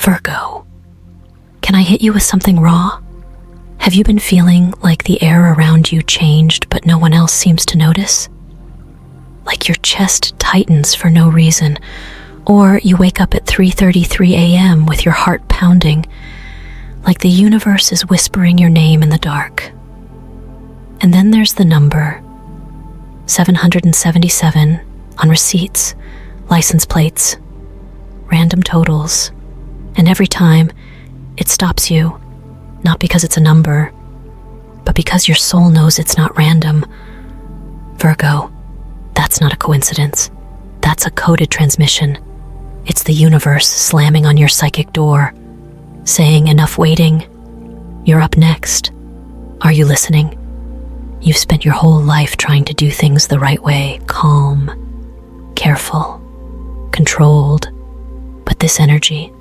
Virgo, can I hit you with something raw? Have you been feeling like the air around you changed but no one else seems to notice? Like your chest tightens for no reason, or you wake up at 3:33 a.m. with your heart pounding, like the universe is whispering your name in the dark. And then there's the number 777 on receipts, license plates, random totals, and every time it stops you, not because it's a number, but because your soul knows it's not random. Virgo, that's not a coincidence. That's a coded transmission. It's the universe slamming on your psychic door, saying, enough waiting, you're up next. Are you listening? You've spent your whole life trying to do things the right way, calm, careful, controlled. But this energy,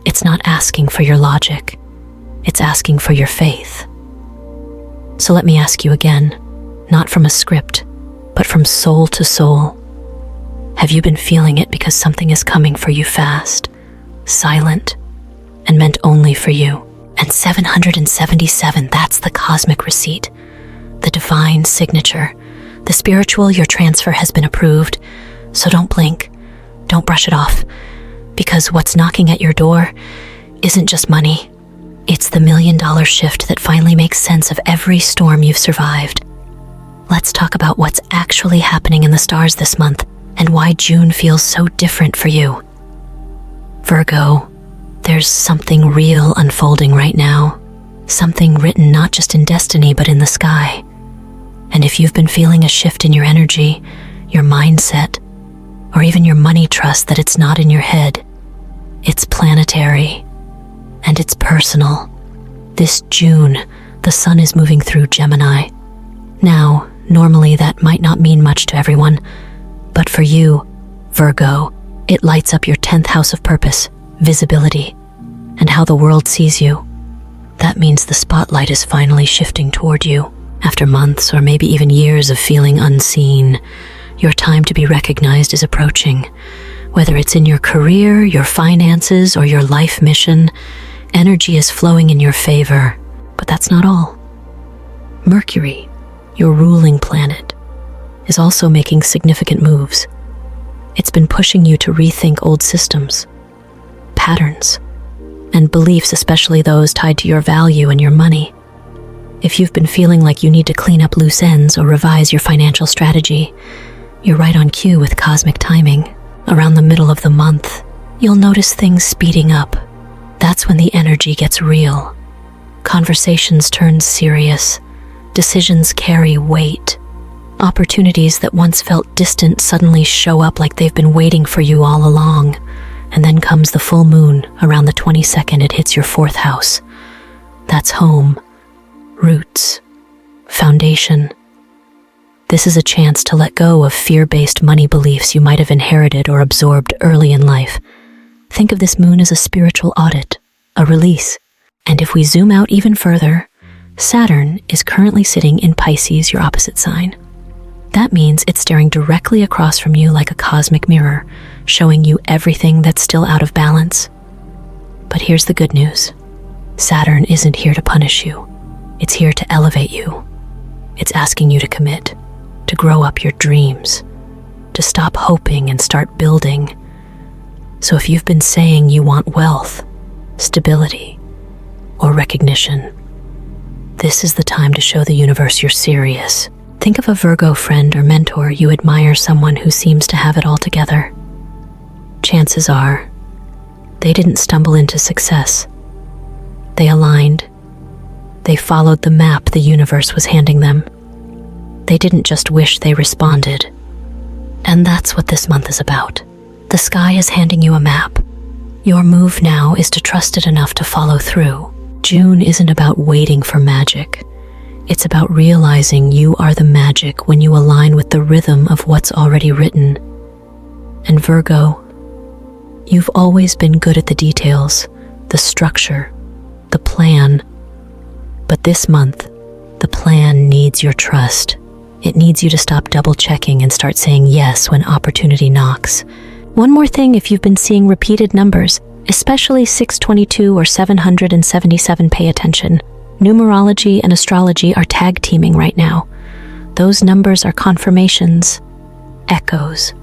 it's not asking for your logic. It's asking for your faith. So let me ask you again, not from a script, but from soul to soul. Have you been feeling it because something is coming for you fast, silent, and meant only for you? And 777, that's the cosmic receipt, the divine signature, the spiritual, your transfer has been approved. So don't blink, don't brush it off, because what's knocking at your door isn't just money. It's the $1 million shift that finally makes sense of every storm you've survived. Let's talk about what's actually happening in the stars this month and why June feels so different for you. Virgo, there's something real unfolding right now, something written not just in destiny but in the sky. And if you've been feeling a shift in your energy, your mindset, or even your money trust, that it's not in your head, it's planetary, and it's personal. This June, the sun is moving through Gemini. Now, normally that might not mean much to everyone, but for you, Virgo, it lights up your 10th house of purpose, visibility, and how the world sees you. That means the spotlight is finally shifting toward you. After months or maybe even years of feeling unseen, your time to be recognized is approaching. Whether it's in your career, your finances, or your life mission, energy is flowing in your favor. But that's not all. Mercury, your ruling planet, is also making significant moves. It's been pushing you to rethink old systems, patterns, and beliefs, especially those tied to your value and your money. If you've been feeling like you need to clean up loose ends or revise your financial strategy, you're right on cue with cosmic timing. Around the middle of the month, you'll notice things speeding up. That's when the energy gets real. Conversations turn serious. Decisions carry weight. Opportunities that once felt distant suddenly show up like they've been waiting for you all along. And then comes the full moon. Around the 22nd, it hits your 4th house. That's home, roots, foundation. This is a chance to let go of fear-based money beliefs you might have inherited or absorbed early in life. Think of this moon as a spiritual audit, a release. And if we zoom out even further, Saturn is currently sitting in Pisces, your opposite sign. That means it's staring directly across from you like a cosmic mirror, showing you everything that's still out of balance. But here's the good news. Saturn isn't here to punish you. It's here to elevate you. It's asking you to commit, to grow up your dreams, to stop hoping and start building. So if you've been saying you want wealth, stability, or recognition, this is the time to show the universe you're serious. Think of a Virgo friend or mentor you admire, someone who seems to have it all together. Chances are, they didn't stumble into success. They aligned. They followed the map the universe was handing them. They didn't just wish, they responded. And that's what this month is about. The sky is handing you a map. Your move now is to trust it enough to follow through. June isn't about waiting for magic. It's about realizing you are the magic when you align with the rhythm of what's already written. And Virgo, you've always been good at the details, the structure, the plan. But this month, the plan needs your trust. It needs you to stop double-checking and start saying yes when opportunity knocks. One more thing, if you've been seeing repeated numbers especially 622 or 777. Pay attention. Numerology and astrology are tag teaming right now. Those numbers are confirmations, echoes,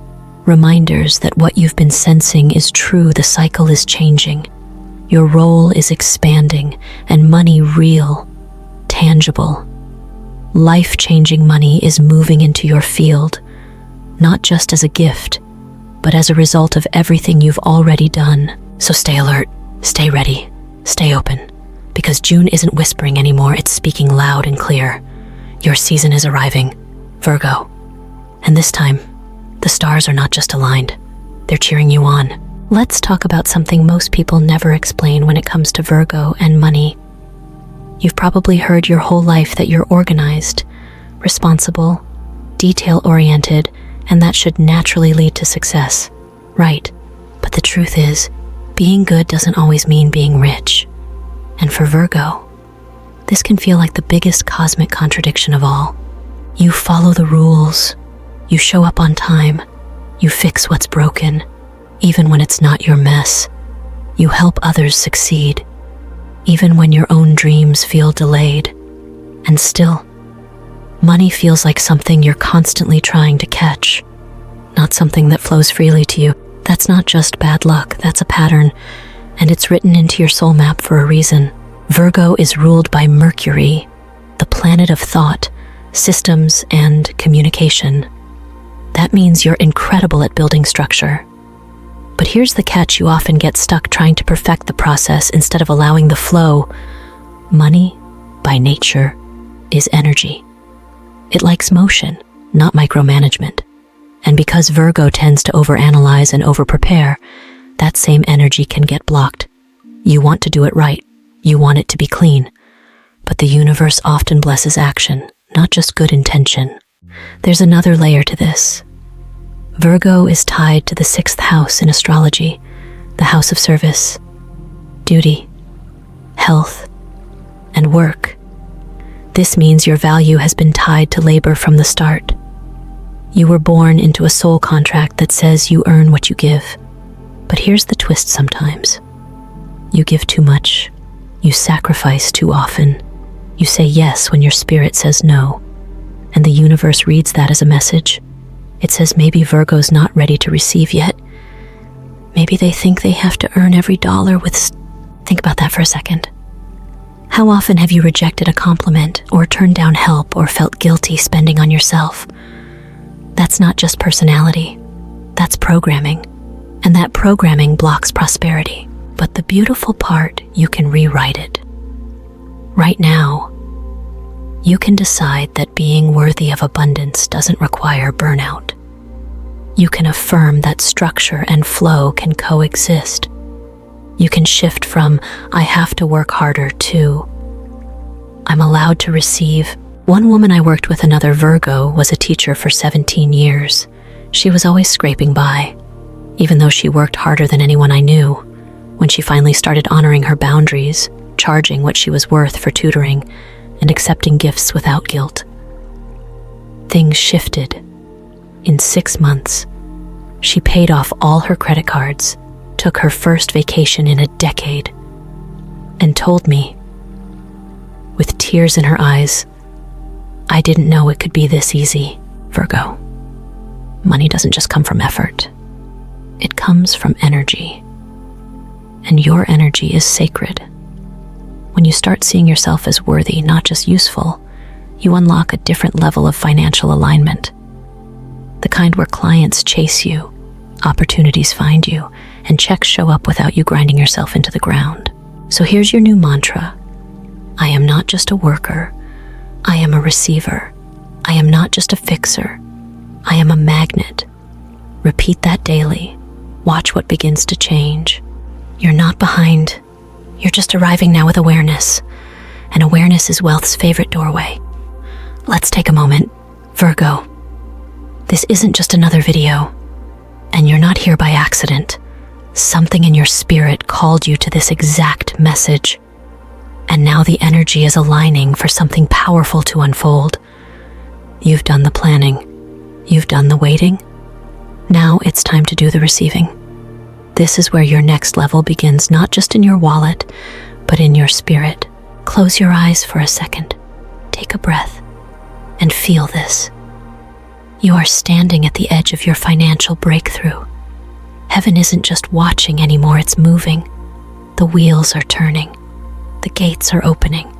reminders that what you've been sensing is true. The cycle is changing. Your role is expanding, and money real, tangible, life-changing money is moving into your field, not just as a gift, but as a result of everything you've already done. So stay alert, stay ready, stay open, because June isn't whispering anymore, it's speaking loud and clear. Your season is arriving, Virgo. And this time, the stars are not just aligned, they're cheering you on. Let's talk about something most people never explain when it comes to Virgo and money. You've probably heard your whole life that you're organized, responsible, detail-oriented, and that should naturally lead to success. Right, but the truth is, being good doesn't always mean being rich. And for Virgo, this can feel like the biggest cosmic contradiction of all. You follow the rules, you show up on time, you fix what's broken, even when it's not your mess. You help others succeed, even when your own dreams feel delayed. And still, money feels like something you're constantly trying to catch, not something that flows freely to you. That's not just bad luck, that's a pattern, and it's written into your soul map for a reason. Virgo is ruled by Mercury, the planet of thought, systems, and communication. That means you're incredible at building structure. But here's the catch: you often get stuck trying to perfect the process instead of allowing the flow. Money, by nature, is energy. It likes motion, not micromanagement. And because Virgo tends to overanalyze and overprepare, that same energy can get blocked. You want to do it right. You want it to be clean. But the universe often blesses action, not just good intention. There's another layer to this. Virgo is tied to the 6th house in astrology, the house of service, duty, health, and work. This means your value has been tied to labor from the start. You were born into a soul contract that says you earn what you give. But here's the twist sometimes. You give too much. You sacrifice too often. You say yes when your spirit says no. And the universe reads that as a message. It says maybe Virgo's not ready to receive yet. Maybe they think they have to earn every dollar with... Think about that for a second. How often have you rejected a compliment or turned down help or felt guilty spending on yourself? That's not just personality. That's programming. And that programming blocks prosperity. But the beautiful part, you can rewrite it. Right now, you can decide that being worthy of abundance doesn't require burnout. You can affirm that structure and flow can coexist. You can shift from, I have to work harder, to, I'm allowed to receive. One woman I worked with, another Virgo, was a teacher for 17 years. She was always scraping by, even though she worked harder than anyone I knew. When she finally started honoring her boundaries, charging what she was worth for tutoring, and accepting gifts without guilt, things shifted. In 6 months, she paid off all her credit cards, took her first vacation in a decade, and told me, with tears in her eyes, I didn't know it could be this easy. Virgo, money doesn't just come from effort. It comes from energy. And your energy is sacred. When you start seeing yourself as worthy, not just useful, you unlock a different level of financial alignment. The kind where clients chase you, opportunities find you, and checks show up without you grinding yourself into the ground. So here's your new mantra. I am not just a worker. I am a receiver. I am not just a fixer. I am a magnet. Repeat that daily. Watch what begins to change. You're not behind. You're just arriving now with awareness. And awareness is wealth's favorite doorway. Let's take a moment. Virgo, this isn't just another video. And you're not here by accident. Something in your spirit called you to this exact message. And now the energy is aligning for something powerful to unfold. You've done the planning. You've done the waiting. Now it's time to do the receiving. This is where your next level begins, not just in your wallet, but in your spirit. Close your eyes for a second. Take a breath and feel this. You are standing at the edge of your financial breakthrough. Heaven isn't just watching anymore, it's moving. The wheels are turning. The gates are opening.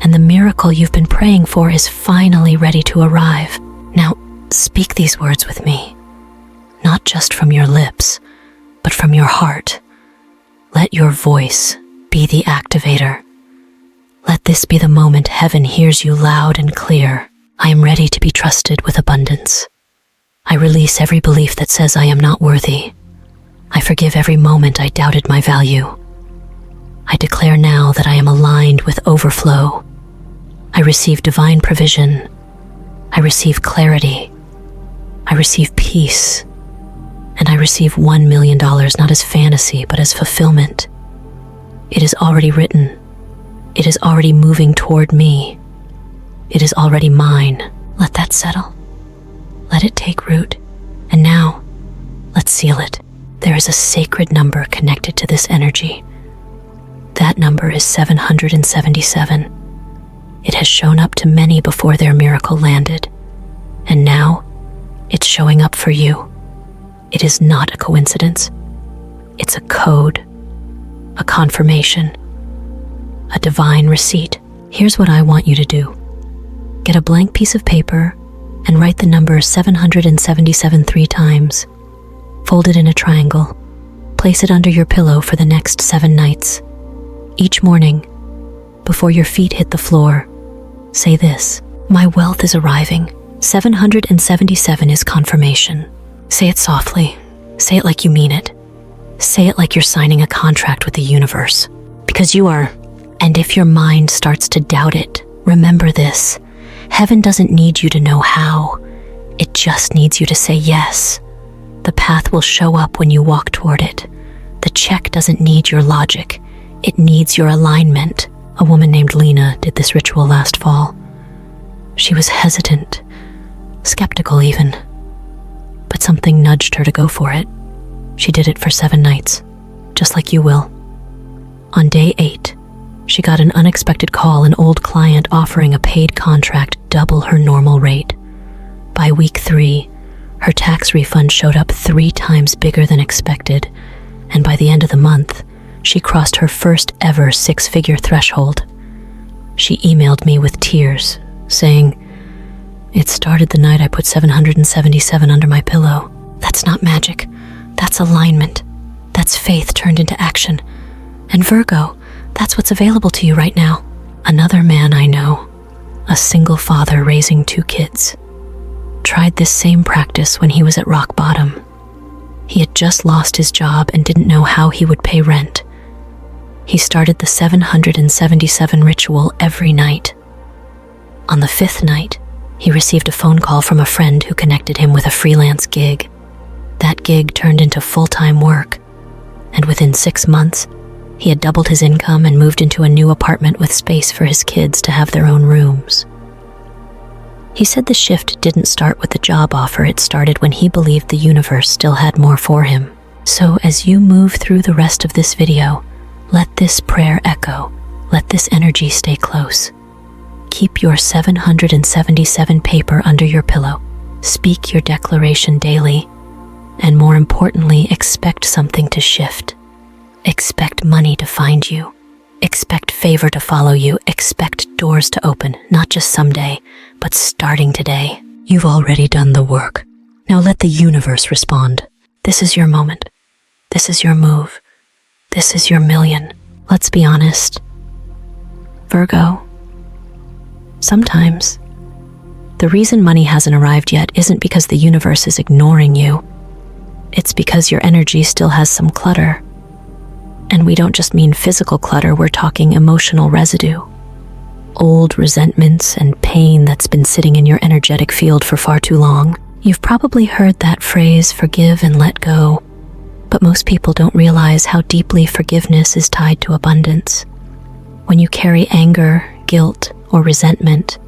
And the miracle you've been praying for is finally ready to arrive. Now, speak these words with me. Not just from your lips, but from your heart. Let your voice be the activator. Let this be the moment heaven hears you loud and clear. I am ready to be trusted with abundance. I release every belief that says I am not worthy. I forgive every moment I doubted my value. I declare now that I am aligned with overflow. I receive divine provision. I receive clarity. I receive peace. And I receive $1 million not as fantasy, but as fulfillment. It is already written. It is already moving toward me. It is already mine. Let that settle. Let it take root. And now, let's seal it. There is a sacred number connected to this energy. That number is 777. It has shown up to many before their miracle landed. And now, it's showing up for you. It is not a coincidence. It's a code, a confirmation, a divine receipt. Here's what I want you to do. Get a blank piece of paper and write the number 777 3 times. Fold it in a triangle. Place it under your pillow for the next 7 nights. Each morning, before your feet hit the floor, say this: my wealth is arriving. 777 is confirmation. Say it softly. Say it like you mean it. Say it like you're signing a contract with the universe. Because you are. And if your mind starts to doubt it, remember this. Heaven doesn't need you to know how. It just needs you to say yes. The path will show up when you walk toward it. The check doesn't need your logic. It needs your alignment. A woman named Lena did this ritual last fall. She was hesitant, skeptical even, but something nudged her to go for it. She did it for 7 nights, just like you will. On day 8, she got an unexpected call, an old client offering a paid contract double her normal rate. By week 3, her tax refund showed up 3 times bigger than expected, and by the end of the month, she crossed her first ever 6-figure threshold. She emailed me with tears, saying, "It started the night I put 777 under my pillow." That's not magic. That's alignment. That's faith turned into action. And Virgo, that's what's available to you right now. Another man I know, a single father raising 2 kids, tried this same practice when he was at rock bottom. He had just lost his job and didn't know how he would pay rent. He started the 777 ritual every night. On the 5th night, he received a phone call from a friend who connected him with a freelance gig. That gig turned into full-time work, and within 6 months, he had doubled his income and moved into a new apartment with space for his kids to have their own rooms. He said the shift didn't start with the job offer, it started when he believed the universe still had more for him. So as you move through the rest of this video, let this prayer echo, let this energy stay close. Keep your 777 paper under your pillow. Speak your declaration daily, and more importantly, expect something to shift. Expect money to find you. Expect favor to follow you. Expect doors to open, not just someday, but starting today. You've already done the work. Now let the universe respond. This is your moment. This is your move. This is your million. Let's be honest. Virgo, sometimes the reason money hasn't arrived yet isn't because the universe is ignoring you. It's because your energy still has some clutter. And we don't just mean physical clutter, we're talking emotional residue. Old resentments and pain that's been sitting in your energetic field for far too long. You've probably heard that phrase, forgive and let go. But most people don't realize how deeply forgiveness is tied to abundance. When you carry anger, guilt, or resentment,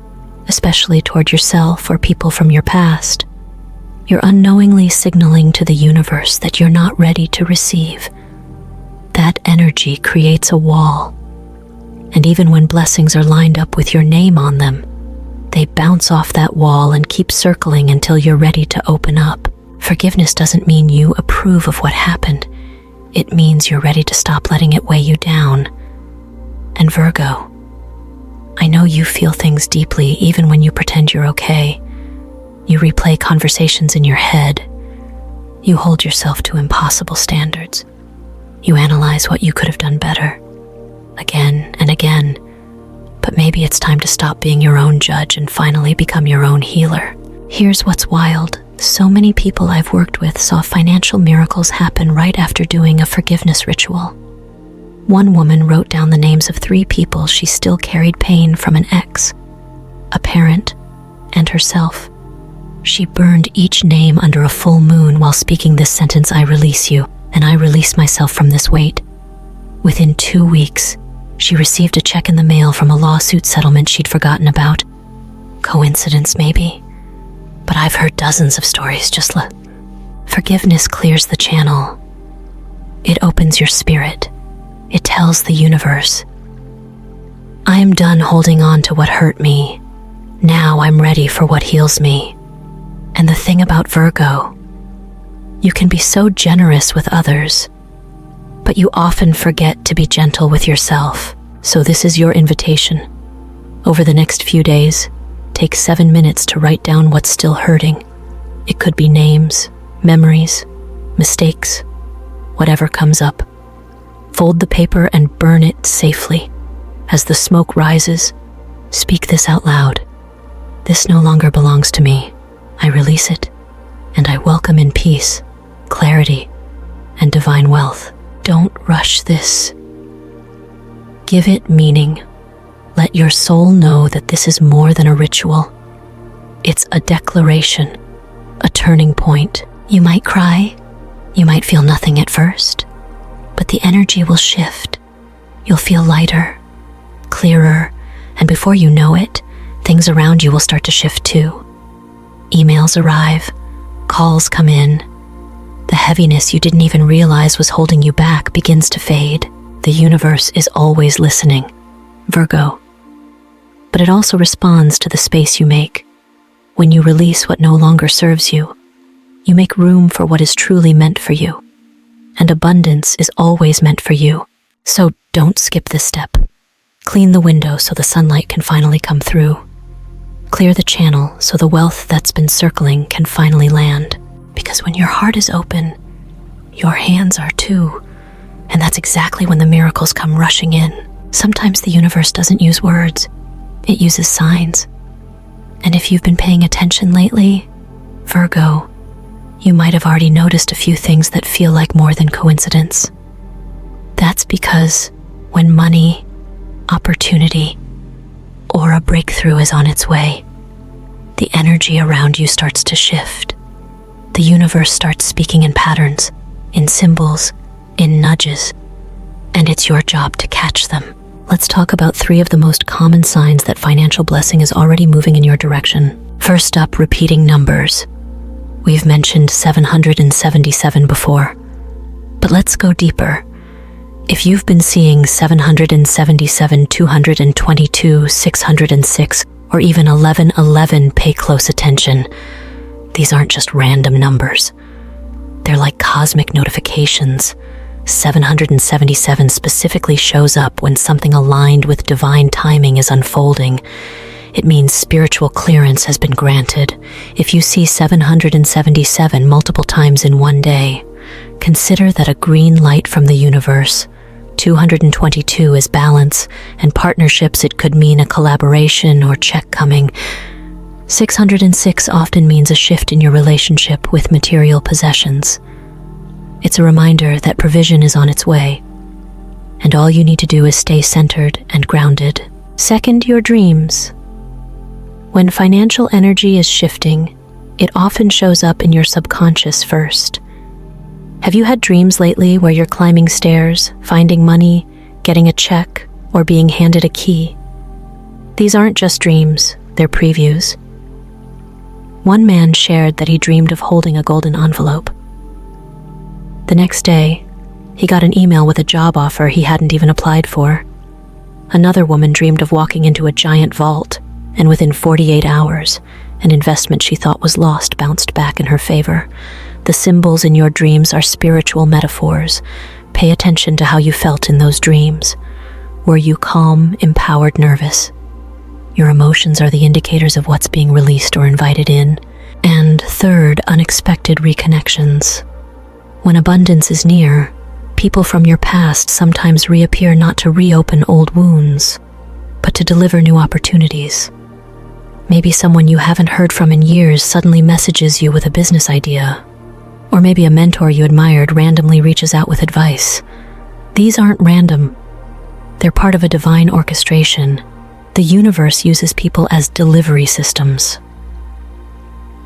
especially toward yourself or people from your past, You're unknowingly signaling to the universe that you're not ready to receive. That energy creates a wall, and even when blessings are lined up with your name on them, they bounce off that wall and keep circling until you're ready to open up. Forgiveness doesn't mean you approve of what happened. It means you're ready to stop letting it weigh you down. And Virgo, I know you feel things deeply even when you pretend you're okay. You replay conversations in your head. You hold yourself to impossible standards. You analyze what you could have done better, again and again. But maybe it's time to stop being your own judge and finally become your own healer. Here's what's wild. So many people I've worked with saw financial miracles happen right after doing a forgiveness ritual. One woman wrote down the names of 3 people she still carried pain from an ex, a parent, and herself. She burned each name under a full moon while speaking this sentence: I release you, and I release myself from this weight. Within 2 weeks, she received a check in the mail from a lawsuit settlement she'd forgotten about. Coincidence, maybe? But I've heard dozens of stories just like. Forgiveness clears the channel. It opens your spirit. It tells the universe, I am done holding on to what hurt me. Now I'm ready for what heals me. And the thing about Virgo, you can be so generous with others, but you often forget to be gentle with yourself. So this is your invitation. Over the next few days, take 7 minutes to write down what's still hurting. It could be names, memories, mistakes, whatever comes up. Fold the paper and burn it safely. As the smoke rises, speak this out loud. This no longer belongs to me. I release it, and I welcome in peace, clarity, and divine wealth. Don't rush this. Give it meaning. Let your soul know that this is more than a ritual. It's a declaration, a turning point. You might cry, you might feel nothing at first, but the energy will shift. You'll feel lighter, clearer, and before you know it, things around you will start to shift too. Emails arrive, calls come in. The heaviness you didn't even realize was holding you back begins to fade. The universe is always listening, Virgo. But it also responds to the space you make. When you release what no longer serves you, you make room for what is truly meant for you. And abundance is always meant for you. So don't skip this step. Clean the window so the sunlight can finally come through. Clear the channel so the wealth that's been circling can finally land. Because when your heart is open, your hands are too. And that's exactly when the miracles come rushing in. Sometimes the universe doesn't use words. It uses signs. And if you've been paying attention lately, Virgo, you might have already noticed a few things that feel like more than coincidence. That's because when money, opportunity, or a breakthrough is on its way, the energy around you starts to shift. The universe starts speaking in patterns, in symbols, in nudges, and it's your job to catch them. Let's talk about 3 of the most common signs that financial blessing is already moving in your direction. First up, repeating numbers. We've mentioned 777 before, but let's go deeper. If you've been seeing 777, 222, 606, or even 1111, pay close attention. These aren't just random numbers. They're like cosmic notifications. 777 specifically shows up when something aligned with divine timing is unfolding. It means spiritual clearance has been granted. If you see 777 multiple times in one day, consider that a green light from the universe. 222 is balance, and partnerships, it could mean a collaboration or check coming. 606 often means a shift in your relationship with material possessions. It's a reminder that provision is on its way, and all you need to do is stay centered and grounded. Second, your dreams. When financial energy is shifting, it often shows up in your subconscious first. Have you had dreams lately where you're climbing stairs, finding money, getting a check, or being handed a key? These aren't just dreams, they're previews. One man shared that he dreamed of holding a golden envelope. The next day, he got an email with a job offer he hadn't even applied for. Another woman dreamed of walking into a giant vault, and within 48 hours, an investment she thought was lost bounced back in her favor. The symbols in your dreams are spiritual metaphors. Pay attention to how you felt in those dreams. Were you calm, empowered, nervous? Your emotions are the indicators of what's being released or invited in. And third, unexpected reconnections. When abundance is near, people from your past sometimes reappear not to reopen old wounds, but to deliver new opportunities. Maybe someone you haven't heard from in years suddenly messages you with a business idea, or maybe a mentor you admired randomly reaches out with advice. These aren't random. They're part of a divine orchestration. The universe uses people as delivery systems.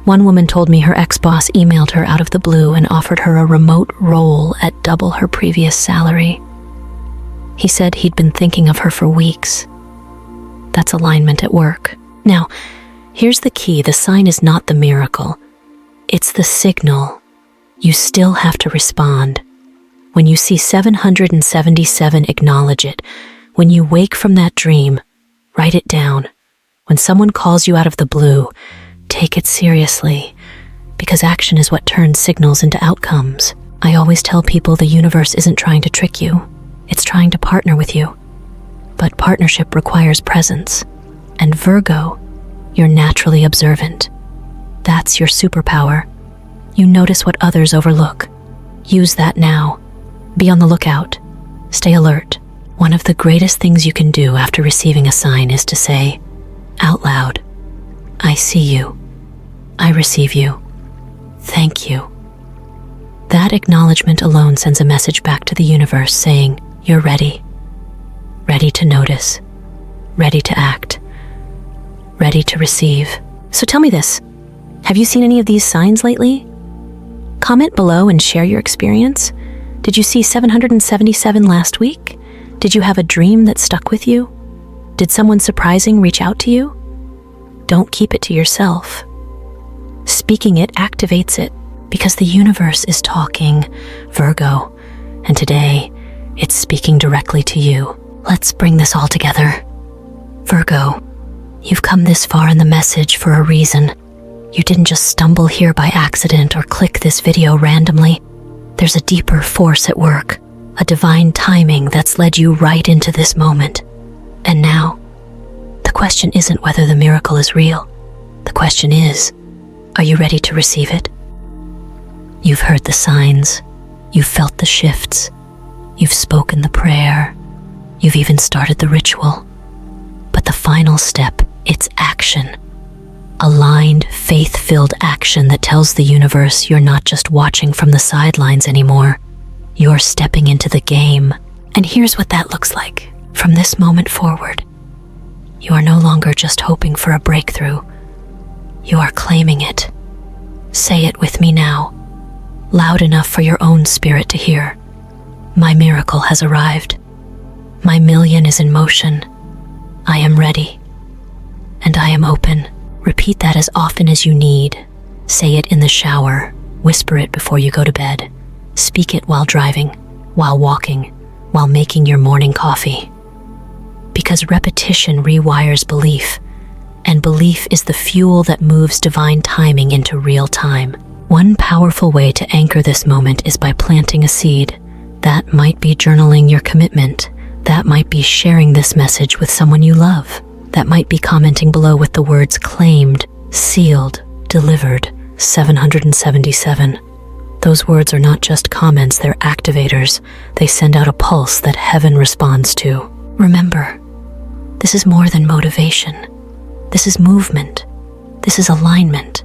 One woman told me her ex-boss emailed her out of the blue and offered her a remote role at double her previous salary. He said he'd been thinking of her for weeks. That's alignment at work. Now, here's the key. The sign is not the miracle. It's the signal. You still have to respond. When you see 777, acknowledge it. When you wake from that dream, write it down. When someone calls you out of the blue, take it seriously, because action is what turns signals into outcomes. I always tell people the universe isn't trying to trick you. It's trying to partner with you. But partnership requires presence. And Virgo, you're naturally observant. That's your superpower. You notice what others overlook. Use that now. Be on the lookout. Stay alert. One of the greatest things you can do after receiving a sign is to say, out loud, I see you. I receive you. Thank you. That acknowledgement alone sends a message back to the universe saying, you're ready. Ready to notice. Ready to act. Ready to receive. So tell me this. Have you seen any of these signs lately? Comment below and share your experience. Did you see 777 last week? Did you have a dream that stuck with you? Did someone surprising reach out to you? Don't keep it to yourself. Speaking it activates it, because the universe is talking, Virgo, and today it's speaking directly to you. Let's bring this all together. Virgo, you've come this far in the message for a reason. You didn't just stumble here by accident or click this video randomly. There's a deeper force at work, a divine timing that's led you right into this moment. And now, the question isn't whether the miracle is real. The question is, are you ready to receive it? You've heard the signs, you've felt the shifts, you've spoken the prayer, you've even started the ritual. But the final step, it's action. Aligned, faith-filled action that tells the universe you're not just watching from the sidelines anymore. You're stepping into the game. And here's what that looks like. From this moment forward, you are no longer just hoping for a breakthrough. You are claiming it. Say it with me now, loud enough for your own spirit to hear. My miracle has arrived. My million is in motion. I am ready. And I am open. Repeat that as often as you need. Say it in the shower. Whisper it before you go to bed. Speak it while driving, while walking, while making your morning coffee. Because repetition rewires belief, and belief is the fuel that moves divine timing into real time. One powerful way to anchor this moment is by planting a seed. That might be journaling your commitment. That might be sharing this message with someone you love. That might be commenting below with the words claimed, sealed, delivered, 777. Those words are not just comments, they're activators. They send out a pulse that heaven responds to. Remember, this is more than motivation. This is movement. This is alignment.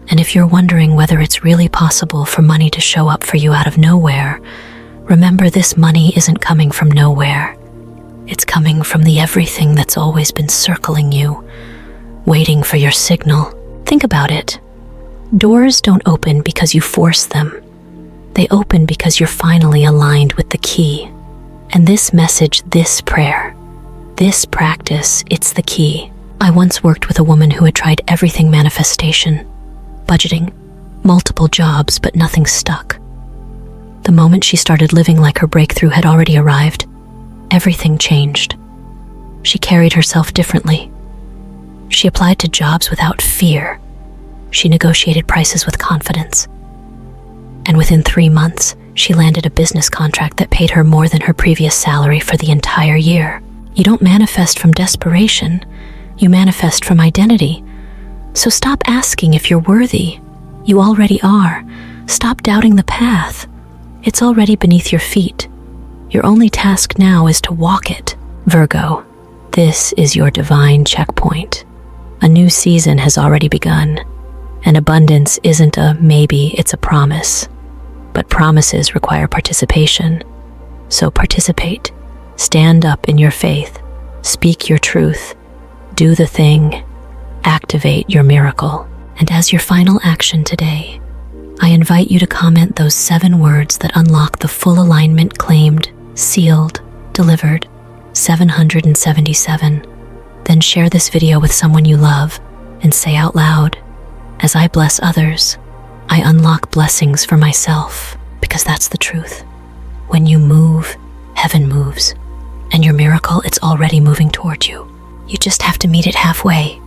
And if you're wondering whether it's really possible for money to show up for you out of nowhere, remember this money isn't coming from nowhere. It's coming from the everything that's always been circling you, waiting for your signal. Think about it. Doors don't open because you force them. They open because you're finally aligned with the key. And this message, this prayer, this practice, it's the key. I once worked with a woman who had tried everything manifestation, budgeting, multiple jobs, but nothing stuck. The moment she started living like her breakthrough had already arrived, everything changed. She carried herself differently. She applied to jobs without fear. She negotiated prices with confidence. And within 3 months, she landed a business contract that paid her more than her previous salary for the entire year. You don't manifest from desperation. You manifest from identity. So stop asking if you're worthy. You already are. Stop doubting the path. It's already beneath your feet. Your only task now is to walk it. Virgo, this is your divine checkpoint. A new season has already begun. And abundance isn't a maybe, it's a promise. But promises require participation. So participate. Stand up in your faith. Speak your truth. Do the thing. Activate your miracle. And as your final action today, I invite you to comment those 7 words that unlock the full alignment claimed, sealed, delivered, 777. Then share this video with someone you love and say out loud, as I bless others, I unlock blessings for myself, because that's the truth. When you move, heaven moves, and your miracle, it's already moving toward you. You just have to meet it halfway.